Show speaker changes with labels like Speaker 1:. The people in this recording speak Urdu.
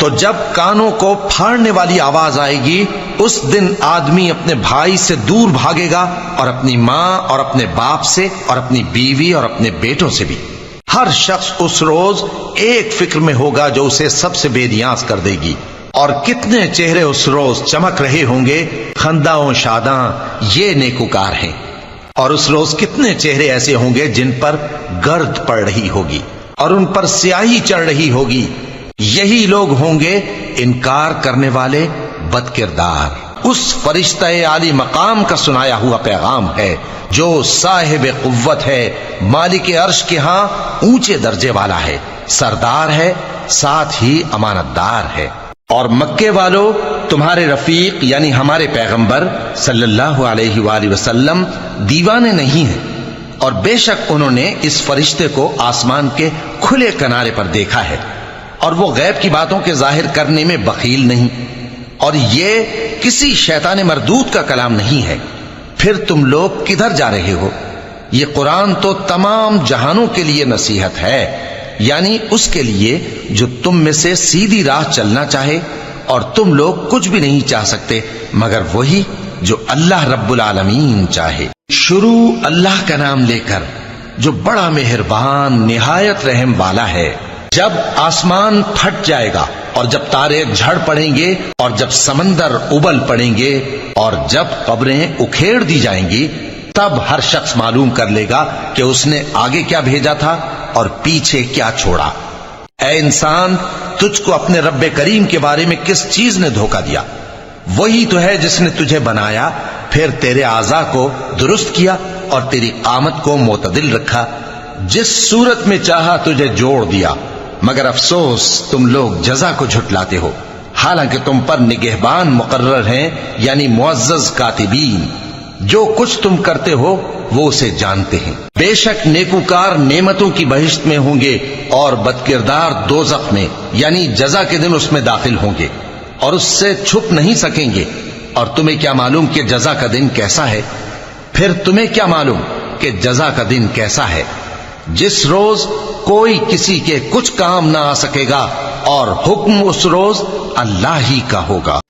Speaker 1: تو جب کانوں کو پھاڑنے والی آواز آئے گی اس دن آدمی اپنے بھائی سے دور بھاگے گا اور اپنی ماں اور اپنے باپ سے اور اپنی بیوی اور اپنے بیٹوں سے بھی۔ ہر شخص اس روز ایک فکر میں ہوگا جو اسے سب سے بے نیاز کر دے گی۔ اور کتنے چہرے اس روز چمک رہے ہوں گے، خنداں و شاداں، یہ نیکوکار ہیں۔ اور اس روز کتنے چہرے ایسے ہوں گے جن پر گرد پڑ رہی ہوگی اور ان پر سیاہی چڑھ رہی ہوگی، یہی لوگ ہوں گے انکار کرنے والے بد کردار۔ اس فرشتہ عالی مقام کا سنایا ہوا پیغام ہے جو صاحب قوت ہے، مالک عرش کے ہاں اونچے درجے والا ہے، سردار ہے، ساتھ ہی امانت دار ہے۔ اور مکے والو، تمہارے رفیق یعنی ہمارے پیغمبر صلی اللہ علیہ وآلہ وسلم دیوانے نہیں ہیں، اور بے شک انہوں نے اس فرشتے کو آسمان کے کھلے کنارے پر دیکھا ہے، اور وہ غیب کی باتوں کے ظاہر کرنے میں بخیل نہیں، اور یہ کسی شیطان مردود کا کلام نہیں ہے۔ پھر تم لوگ کدھر جا رہے ہو؟ یہ قرآن تو تمام جہانوں کے لیے نصیحت ہے، یعنی اس کے لیے جو تم میں سے سیدھی راہ چلنا چاہے، اور تم لوگ کچھ بھی نہیں چاہ سکتے مگر وہی جو اللہ رب العالمین چاہے۔ شروع اللہ کا نام لے کر جو بڑا مہربان نہایت رحم والا ہے۔ جب آسمان پھٹ جائے گا اور جب تارے جھڑ پڑیں گے اور جب سمندر ابل پڑیں گے اور جب قبریں اکھیڑ دی جائیں گی، تب ہر شخص معلوم کر لے گا کہ اس نے آگے کیا بھیجا تھا اور پیچھے کیا چھوڑا۔ اے انسان، تجھ کو اپنے رب کریم کے بارے میں کس چیز نے دھوکہ دیا؟ وہی تو ہے جس نے تجھے بنایا، پھر تیرے اعضاء کو درست کیا اور تیری قامت کو معتدل رکھا، جس صورت میں چاہا تجھے جوڑ دیا، مگر افسوس تم لوگ جزا کو جھٹلاتے ہو، حالانکہ تم پر نگہبان مقرر ہیں یعنی معزز کاتبین، جو کچھ تم کرتے ہو وہ اسے جانتے ہیں۔ بے شک نیکوکار نعمتوں کی بہشت میں ہوں گے اور بدکردار دوزخ میں یعنی جزا کے دن اس میں داخل ہوں گے، اور اس سے چھپ نہیں سکیں گے۔ اور تمہیں کیا معلوم کہ جزا کا دن کیسا ہے؟ پھر تمہیں کیا معلوم کہ جزا کا دن کیسا ہے؟ جس روز کوئی کسی کے کچھ کام نہ آ سکے گا، اور حکم اس روز اللہ ہی کا ہوگا۔